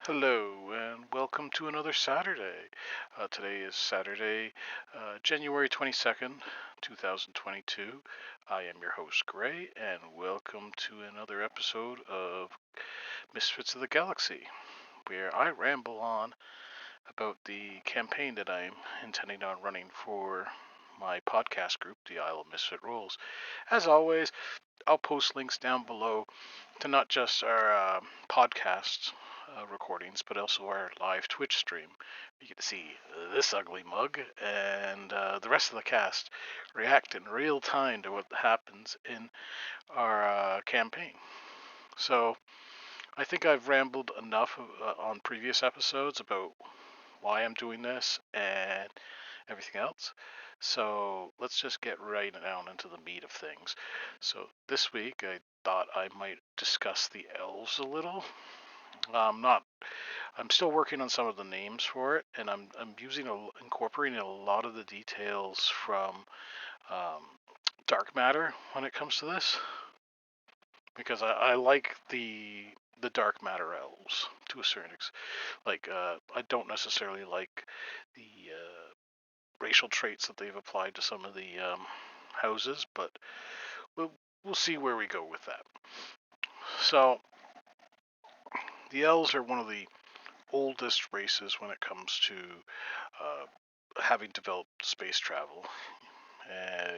Hello and welcome to another Saturday. Today is Saturday, January 22nd, 2022. I am your host, Gray, and welcome to another episode of Misfits of the Galaxy, where I ramble on about the campaign that I'm intending on running for my podcast group, the Isle of Misfit Rules. As always, I'll post links down below to not just our podcast recordings, but also our live Twitch stream. You get to see this ugly mug and the rest of the cast react in real time to what happens in our campaign. So I think I've rambled enough on previous episodes about why I'm doing this and everything else. So let's just get right down into the meat of things. So this week I thought I might discuss the elves a little. Not. I'm still working on some of the names for it, and I'm incorporating a lot of the details from um, Dark Matter when it comes to this, because I like the Dark Matter elves to a certain extent. I don't necessarily like the racial traits that they've applied to some of the houses, but we'll we'll see where we go with that. So the elves are one of the oldest races when it comes to uh, having developed space travel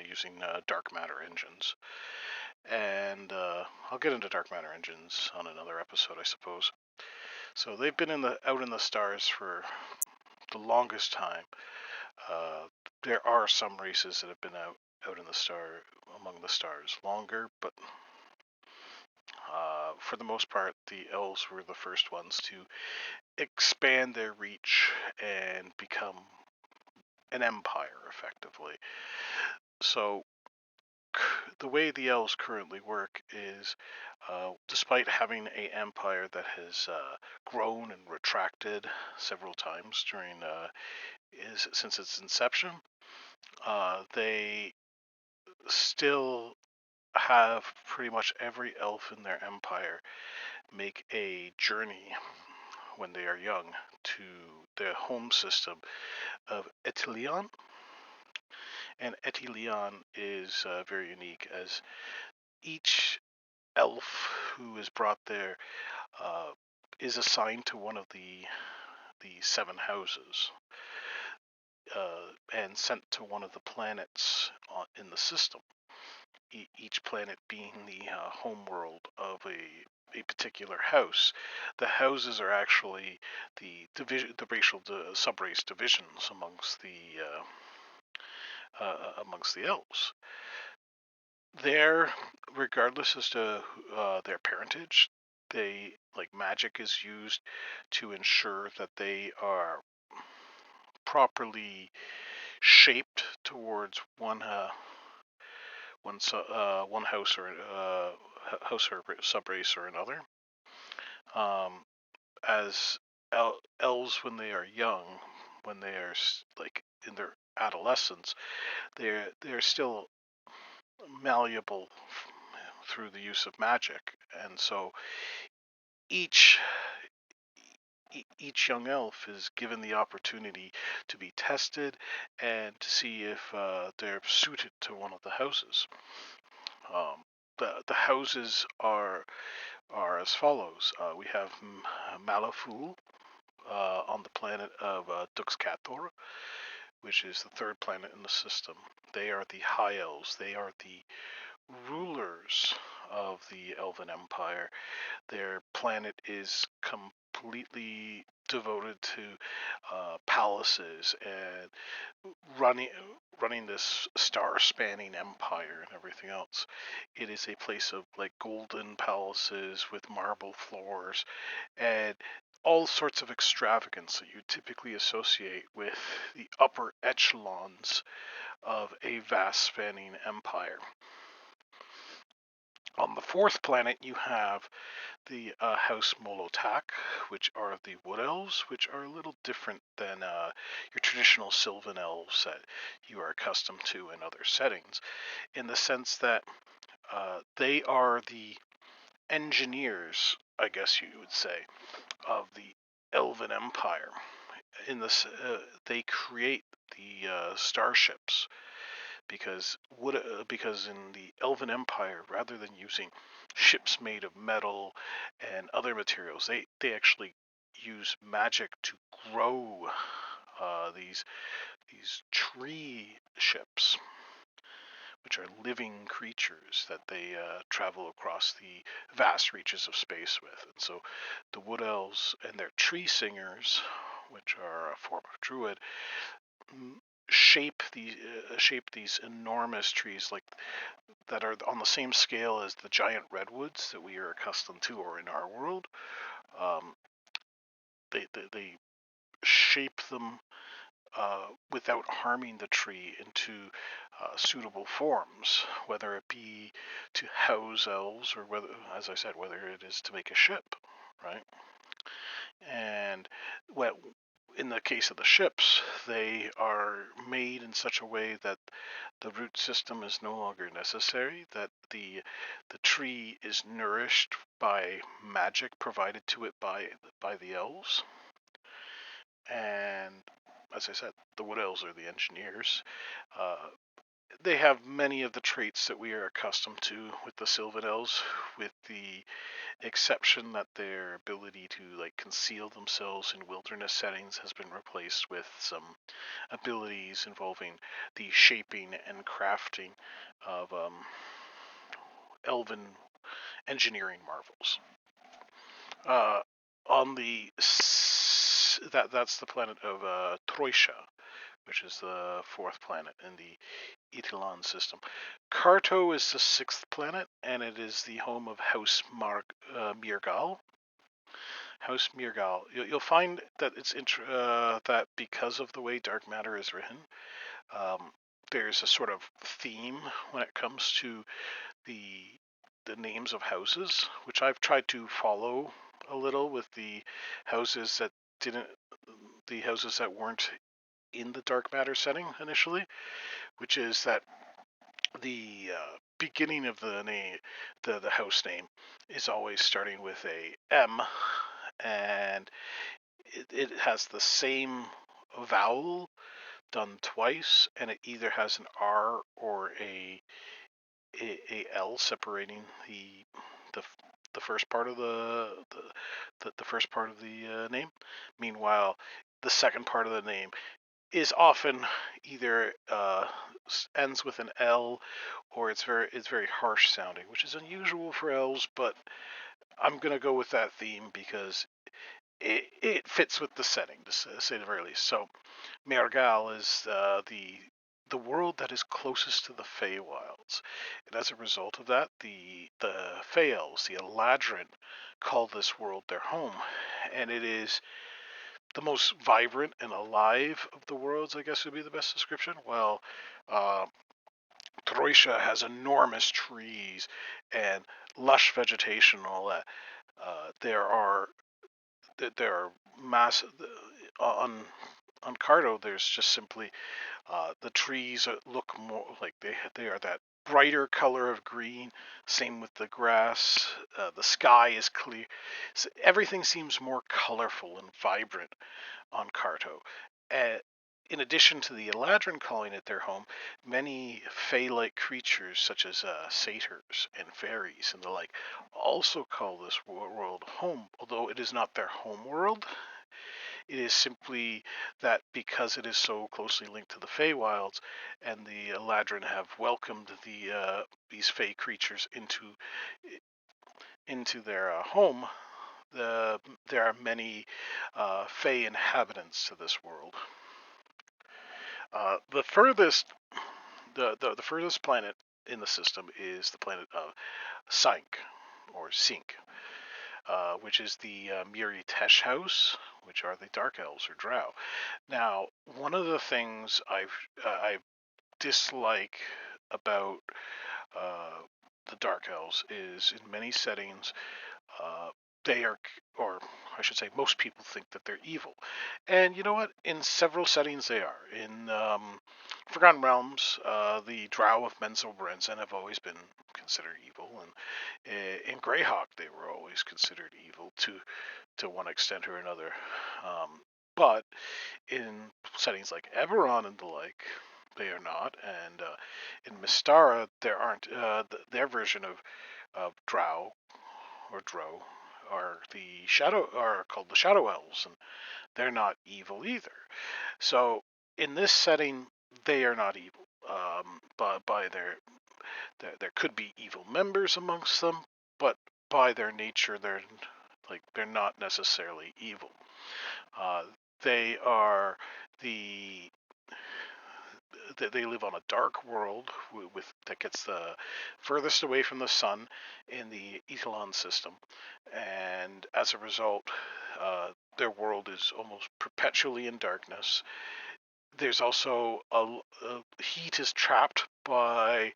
using dark matter engines. And I'll get into dark matter engines on another episode, I suppose. So they've been out in the stars for the longest time. Uh, there are some races that have been out in the among the stars longer, but for the most part, the elves were the first ones to expand their reach and become an empire, effectively. So the way the elves currently work is, despite having a empire that has grown and retracted several times since its inception, they still have pretty much every elf in their empire make a journey when they are young to their home system of Etilion. And Etilion is very unique, as each elf who is brought there uh, is assigned to one of the seven houses and sent to one of the planets in the system. Each planet being the home world of a particular house. The houses are actually the racial subrace divisions amongst the elves. There, regardless as to their parentage, they like magic is used to ensure that they are properly shaped towards one house or subrace or another. As elves, when they are young, when they are like in their adolescence, they're still malleable through the use of magic, and so each each young elf is given the opportunity to be tested and to see if they're suited to one of the houses. The houses are as follows. We have Malaful on the planet of Duxcator, which is the third planet in the system. They are the High Elves. They are the rulers of the Elven Empire. Their planet is completely devoted to palaces and running running this star-spanning empire and everything else. It is a place of like golden palaces with marble floors and all sorts of extravagance that you typically associate with the upper echelons of a vast spanning empire. On the fourth planet, you have the House Molotak, which are the Wood Elves, which are a little different than your traditional Sylvan Elves that you are accustomed to in other settings, in the sense that they are the engineers, I guess you would say, of the Elven Empire. In this, they create the starships because in the Elven Empire, rather than using ships made of metal and other materials, they actually use magic to grow these tree ships, which are living creatures that they travel across the vast reaches of space with. And so the Wood Elves and their tree singers, which are a form of druid, shape these enormous trees like that are on the same scale as the giant redwoods that we are accustomed to or in our world. Um, they shape them without harming the tree into suitable forms, whether it be to house elves or whether, as I said, whether it is to make a ship, right? And well, in the case of the ships, they are made in such a way that the root system is no longer necessary, that the tree is nourished by magic provided to it by the elves. And as I said, the Wood Elves are the engineers. Uh, they have many of the traits that we are accustomed to with the Sylvan Elves, with the exception that their ability to like conceal themselves in wilderness settings has been replaced with some abilities involving the shaping and crafting of elven engineering marvels. Uh, on the that's the planet of Troisha, which is the fourth planet in the Etilon system. Carto is the sixth planet, and it is the home of House Mirgal. House Mirgal. You'll find that it's that because of the way dark matter is written, um, there's a sort of theme when it comes to the the names of houses, which I've tried to follow a little with didn't the houses that weren't in the dark matter setting initially, which is that the beginning of the name, the house name, is always starting with a M, and it has the same vowel done twice, and it either has an R or a L separating the the first part of the first part of the name. Meanwhile, the second part of the name is often either ends with an L or it's very harsh sounding, which is unusual for elves, but I'm gonna go with that theme because it fits with the setting, to say the very least. So Mergal is the world that is closest to the Feywilds, and as a result of that, the Fey Elves, the Eladrin, call this world their home, and it is the most vibrant and alive of the worlds, I guess would be the best description. Well, uh, Troisha has enormous trees and lush vegetation and all that. There are massive on Cardo. There's just simply the trees look more like they are that brighter color of green. Same with the grass. The sky is clear. So everything seems more colorful and vibrant on Carto. Uh, in addition to the Eladrin calling it their home, many fey-like creatures such as satyrs and fairies and the like also call this world home, although it is not their home world. It is simply that because it is so closely linked to the Feywilds, and the Eladrin have welcomed these Fey creatures into their home, there are many Fey inhabitants to this world. The furthest the furthest planet in the system is the planet of Sank or Sink, which is the Miri Tesh house, which are the Dark Elves or Drow. Now, one of the things I dislike about uh, the Dark Elves is in many settings uh, they are, or I should say, most people think that they're evil. And you know what? In several settings, they are. In Forgotten Realms, the Drow of Menzel Lorenzen have always been considered evil, and in Greyhawk, they were always considered evil to one extent or another. But in settings like Eberron and the like, they are not. And in Mystara, there aren't. Their version of Drow or Drow are called the Shadow Elves, and they're not evil either. So in this setting, they are not evil. But there could be evil members amongst them, but by their nature, they're not necessarily evil. Uh, they are the they live on a dark world that gets the furthest away from the sun in the Etalon system, and as a result, their world is almost perpetually in darkness. There's also heat is trapped by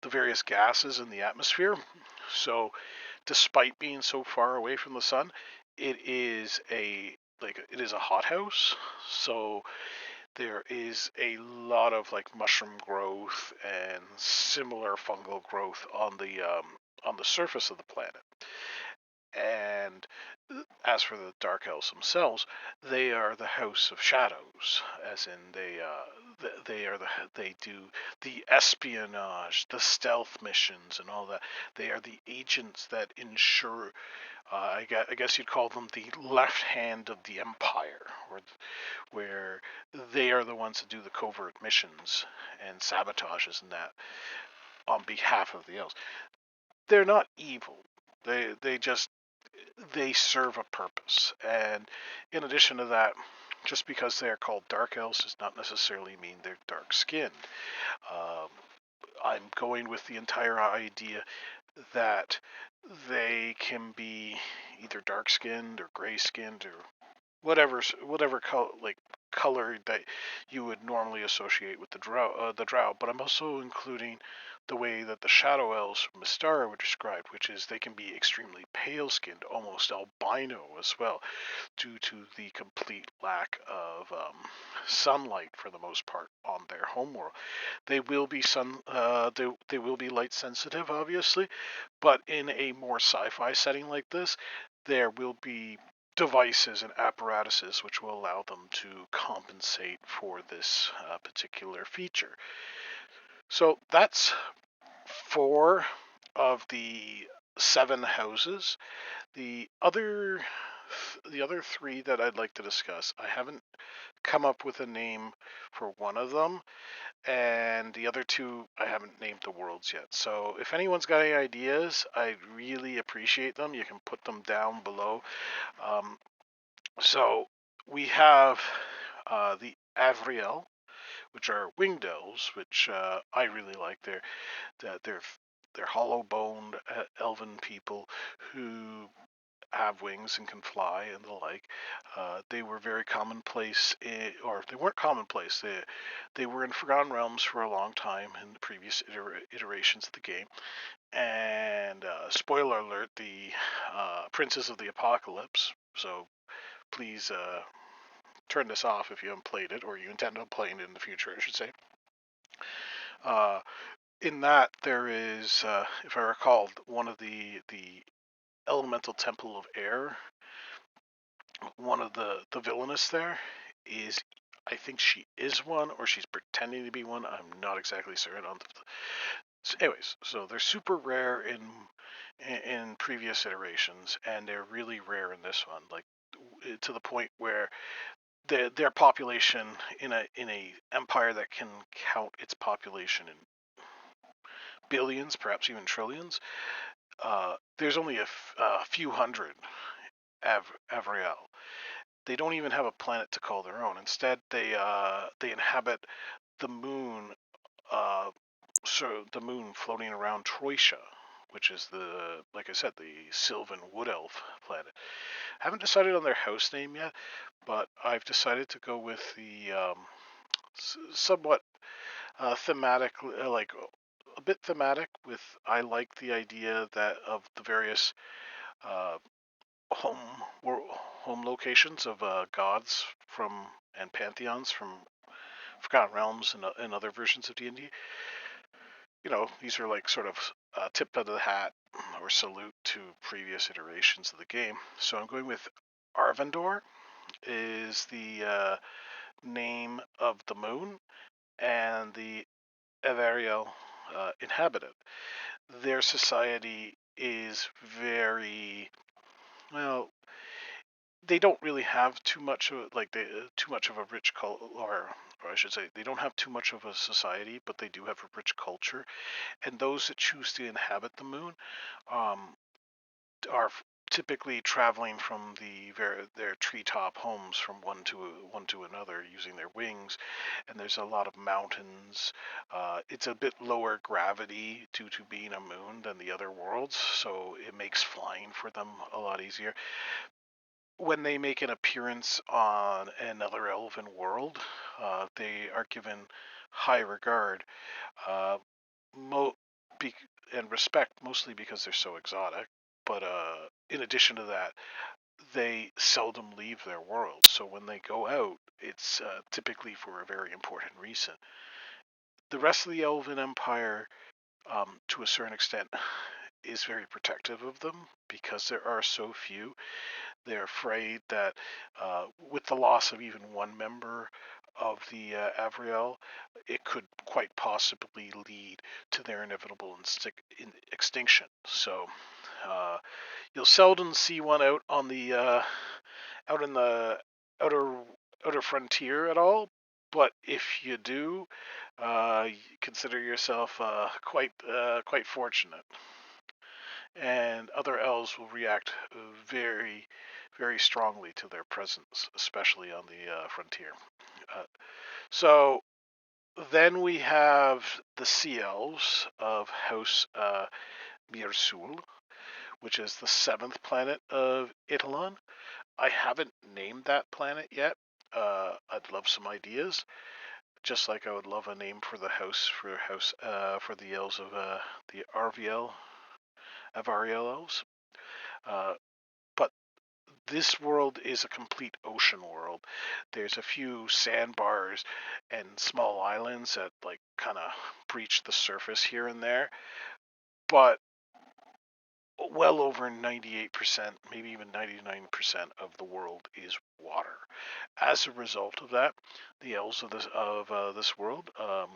the various gases in the atmosphere. So, despite being so far away from the sun, it is a hothouse. So there is a lot of like mushroom growth and similar fungal growth on the surface of the planet. And as for the Dark Elves themselves, they are the House of Shadows, as in they do the espionage, the stealth missions, and all that. They are the agents that ensure. I guess you'd call them the left hand of the Empire, where they are the ones that do the covert missions and sabotages and that on behalf of the elves. They're not evil. They serve a purpose. And in addition to that, just because they are called dark elves does not necessarily mean they're dark skinned. Um, I'm going with the entire idea that they can be either dark skinned or gray skinned or whatever color that you would normally associate with the drow. But I'm also including the way that the Shadow Elves from Mystara were described, which is they can be extremely pale-skinned, almost albino as well, due to the complete lack of sunlight for the most part on their homeworld. They will be they will be light sensitive, obviously, but in a more sci-fi setting like this, there will be devices and apparatuses which will allow them to compensate for this particular feature. So that's 4 of the 7 houses. The other the other 3 that I'd like to discuss, I haven't come up with a name for one of them, and the other 2 I haven't named the worlds yet. So if anyone's got any ideas, I'd really appreciate them. You can put them down below. Um, so we have the Avriel, which are winged elves, which I really like. They're hollow-boned elven people who have wings and can fly and the like. They were very commonplace, or they weren't commonplace. They were in Forgotten Realms for a long time in the previous iterations of the game. And spoiler alert: the Princes of the Apocalypse. So please turn this off if you haven't played it, or you intend on playing it in the future, I should say. Uh, in that, there is, if I recall, one of the elemental temple of air. One of the villainous there is, I think she is one, or she's pretending to be one. I'm not exactly certain on. Anyways, so they're super rare in previous iterations, and they're really rare in this one. Like to the point where their population in a empire that can count its population in billions, perhaps even trillions. There's only a few hundred Avriel. They don't even have a planet to call their own. Instead, they inhabit the moon. So the moon floating around Troysia, which is like I said, the Sylvan Wood Elf planet. Haven't decided on their house name yet, but I've decided to go with the somewhat thematic, like a bit thematic. With I like the idea that of the various uh, home locations of gods from and pantheons from Forgotten Realms and other versions of D&D. These are like sort of tip of the hat or salute to previous iterations of the game. So I'm going with Arvandor is the name of the moon, and the Evariel inhabit it. Their society is very well. They don't really have too much of too much of a rich culture, or I should say, they don't have too much of a society, but they do have a rich culture. And those that choose to inhabit the moon um, are typically traveling from their treetop homes from one to another using their wings, and there's a lot of mountains. It's a bit lower gravity due to being a moon than the other worlds, so it makes flying for them a lot easier. When they make an appearance on another elven world, they are given high regard. Uh, mo- be- and respect, mostly because they're so exotic. But in addition to that, they seldom leave their world. So when they go out, it's typically for a very important reason. The rest of the Elven Empire, to a certain extent, is very protective of them because there are so few. They're afraid that with the loss of even one member of the Avriel, it could quite possibly lead to their inevitable extinction. So uh, you'll seldom see one out on the out in the outer outer frontier at all. But if you do, consider yourself quite fortunate. And other elves will react very, very strongly to their presence, especially on the frontier. Uh, so then we have the Sea Elves of House Mirsul, which is the seventh planet of Italan. I haven't named that planet yet. I'd love some ideas, just like I would love a name for the house for the elves of the Avariel elves. Uh, but this world is a complete ocean world. There's a few sandbars and small islands that like kind of breach the surface here and there, but well over 98%, maybe even 99% of the world is water. As a result of that, the elves of this world, of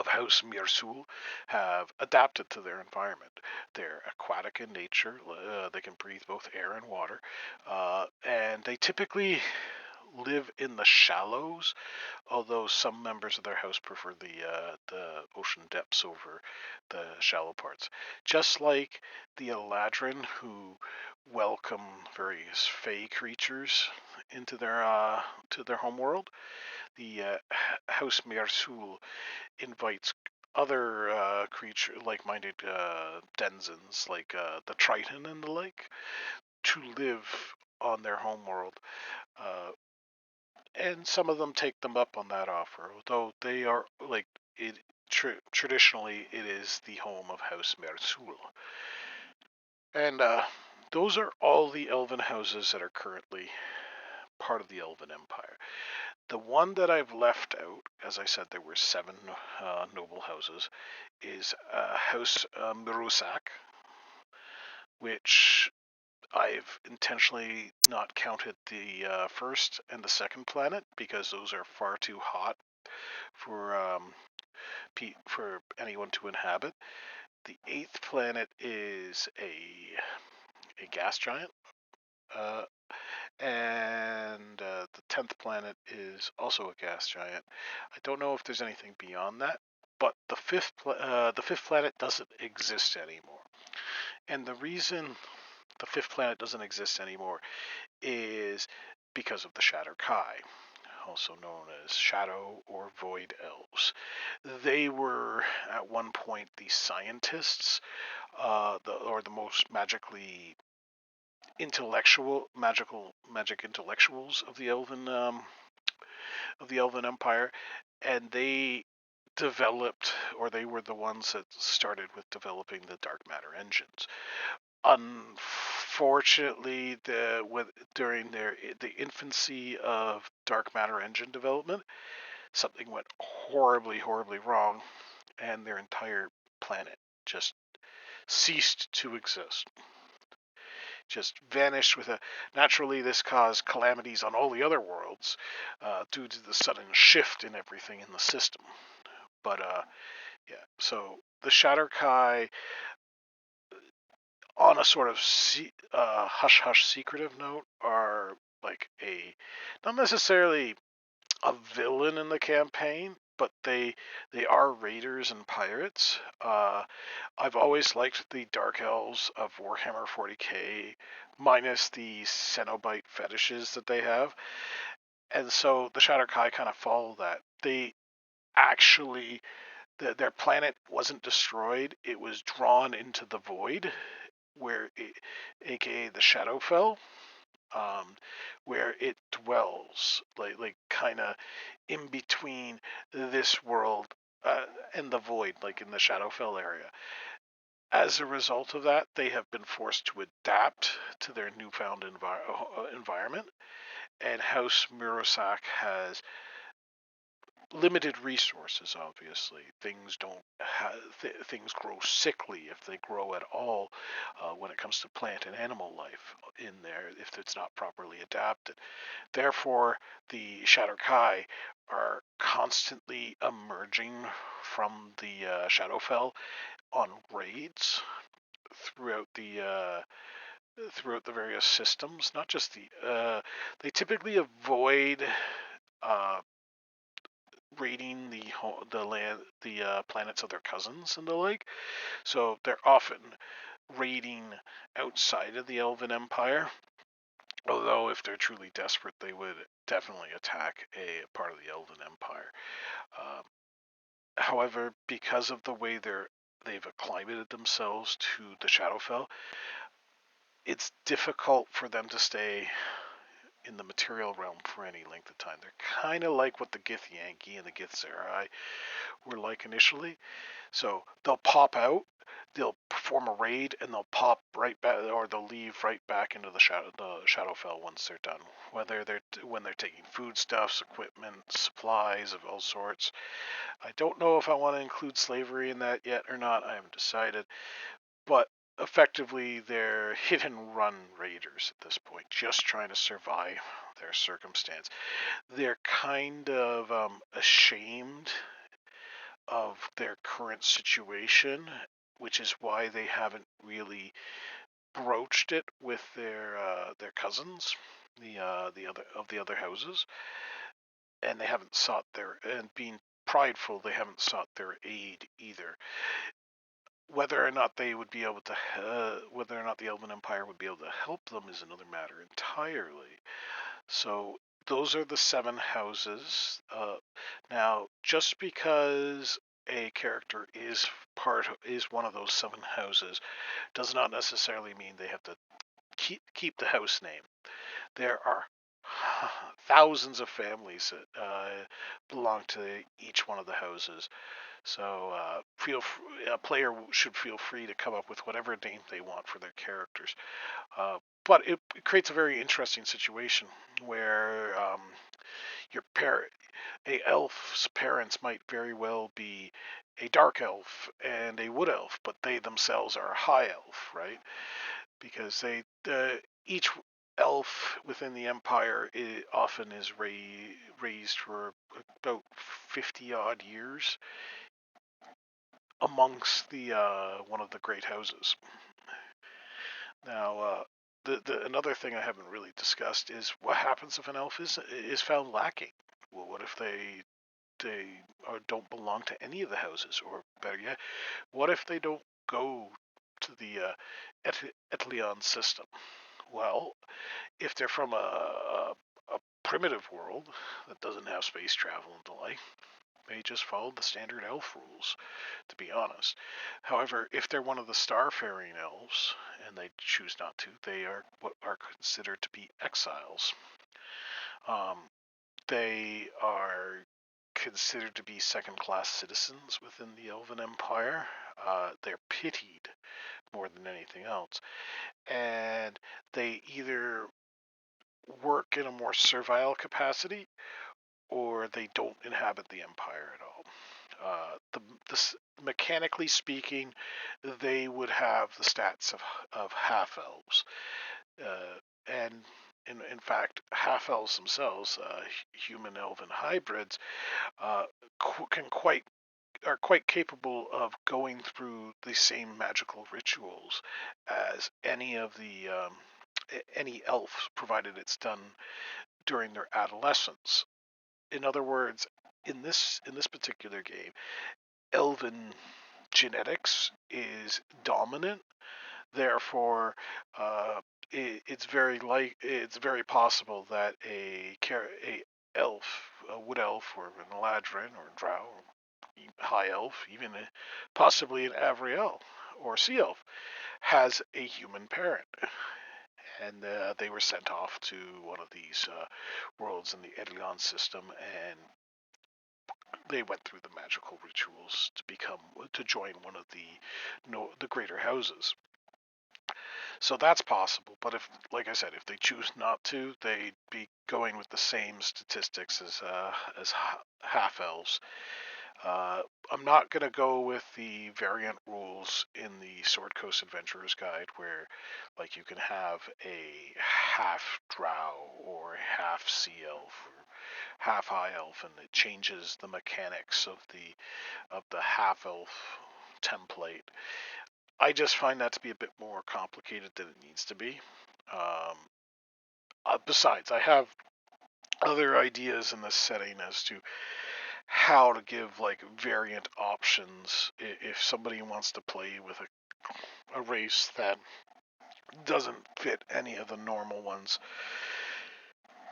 House Mirsul, have adapted to their environment. They're aquatic in nature. They can breathe both air and water, and they typically live in the shallows, although some members of their house prefer the ocean depths over the shallow parts. Just like the Eladrin, who welcome various fey creatures into their homeworld, the House Mirsul invites other like-minded denizens, like the Triton and the like, to live on their homeworld. Uh, and some of them take them up on that offer, though they are like it. Traditionally, it is the home of House Mersul, and those are all the elven houses that are currently part of the Elven Empire. The one that I've left out, as I said, there were seven noble houses, is House Mirusak, which I've intentionally not counted the first and the second planet because those are far too hot for for anyone to inhabit. The eighth planet is a gas giant, uh, and the 10th planet is also a gas giant. I don't know if there's anything beyond that, but the fifth planet doesn't exist anymore. And the reason the fifth planet doesn't exist anymore is because of the Shadow Kai, also known as Shadow or Void Elves. They were at one point the scientists, or the most magic intellectuals of the Elven Empire, and they developed, or they were the ones that started with developing the dark matter engines. Unfortunately, during the infancy of dark matter engine development, something went horribly, horribly wrong, and their entire planet just ceased to exist. Just vanished with a. Naturally, this caused calamities on all the other worlds due to the sudden shift in everything in the system. But yeah, so the Shatterkai, on a sort of hush hush secretive note, are like a not necessarily a villain in the campaign, but they are raiders and pirates. I've always liked the Dark Elves of Warhammer 40k, minus the Cenobite fetishes that they have, and so the Shatterkai kind of follow that. They actually their planet wasn't destroyed; it was drawn into the void, aka the Shadowfell, um, where it dwells, like kind of in between this world and the void, like in the Shadowfell area. As a result of that, they have been forced to adapt to their newfound environment, and House Murosak has limited resources. Obviously, things grow sickly if they grow at all when it comes to plant and animal life in there if it's not properly adapted. Therefore, the Shatterkai are constantly emerging from the Shadowfell on raids throughout the various systems. Not just they typically avoid uh, raiding the land, the planets of their cousins and the like. So they're often raiding outside of the Elven Empire. Although if they're truly desperate, they would definitely attack a part of the Elven Empire. Um, However, because of the way they've acclimated themselves to the Shadowfell, it's difficult for them to stay in the material realm for any length of time. They're kind of like what the Githyanki and the Githzerai were like initially. So they'll pop out, they'll perform a raid, and they'll pop right back, or they'll leave right back into the Shadowfell once they're done. Whether when they're taking foodstuffs, equipment, supplies of all sorts. I don't know if I want to include slavery in that yet or not. I haven't decided, but effectively they're hit and run raiders at this point, just trying to survive their circumstance. They're kind of ashamed of their current situation, which is why they haven't really broached it with their cousins, the other houses, and they haven't sought their and being prideful, they haven't sought their aid either. Whether or not they would be able to, whether or not the Elven Empire would be able to help them is another matter entirely. So those are the seven houses. Now, just because a character is one of those seven houses does not necessarily mean they have to keep the house name. There are thousands of families that belong to each one of the houses. So a player should feel free to come up with whatever name they want for their characters. But it creates a very interesting situation where a elf's parents might very well be a dark elf and a wood elf, but they themselves are a high elf, right? Because each elf within the empire often is raised for about 50 odd years amongst the one of the great houses. Now, the another thing I haven't really discussed is what happens if an elf is found lacking. Well, what if they don't belong to any of the houses, or better yet, what if they don't go to the Etlion system? Well, if they're from a primitive world that doesn't have space travel and the like, they just follow the standard elf rules, to be honest. However, if they're one of the starfaring elves and they choose not to, they are what are considered to be exiles. Um, they are considered to be second-class citizens within the Elven Empire. They're pitied more than anything else. And they either work in a more servile capacity or they don't inhabit the Empire at all. Mechanically speaking, they would have the stats of half elves, and in fact, half elves themselves, human elven hybrids, uh, can quite are quite capable of going through the same magical rituals as any elf, provided it's done during their adolescence. In other words, in this particular game, elven genetics is dominant. Therefore, uh, it's very possible that a elf, a wood elf, or an eladrin, or a drow, or high elf, even possibly an avriel or sea elf, has a human parent, and they were sent off to one of these worlds in the Edlion system, and they went through the magical rituals to join one of the greater houses. So that's possible, but if, like I said, if they choose not to, they'd be going with the same statistics as half elves. Uh, I'm not going to go with the variant rules in the Sword Coast Adventurer's Guide, where, like, you can have a half drow or half sea elf or half high elf, and it changes the mechanics of the half elf template. I just find that to be a bit more complicated than it needs to be. Um, Besides, I have other ideas in this setting as to how to give like variant options if somebody wants to play with a race that doesn't fit any of the normal ones.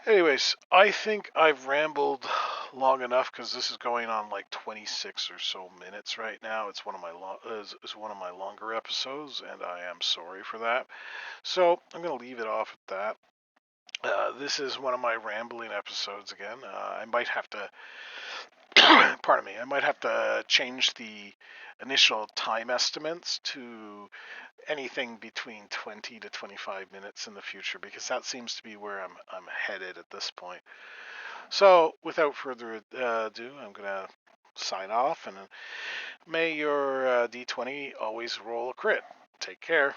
Anyways, I think I've rambled long enough because this is going on like 26 or so minutes right now. It's one of my longer episodes, and I am sorry for that. So I'm going to leave it off at that. This is one of my rambling episodes again. I might have to, pardon me, I might have to change the initial time estimates to anything between 20 to 25 minutes in the future, because that seems to be where I'm headed at this point. So without further ado, I'm gonna sign off, and may your D20 always roll a crit. Take care.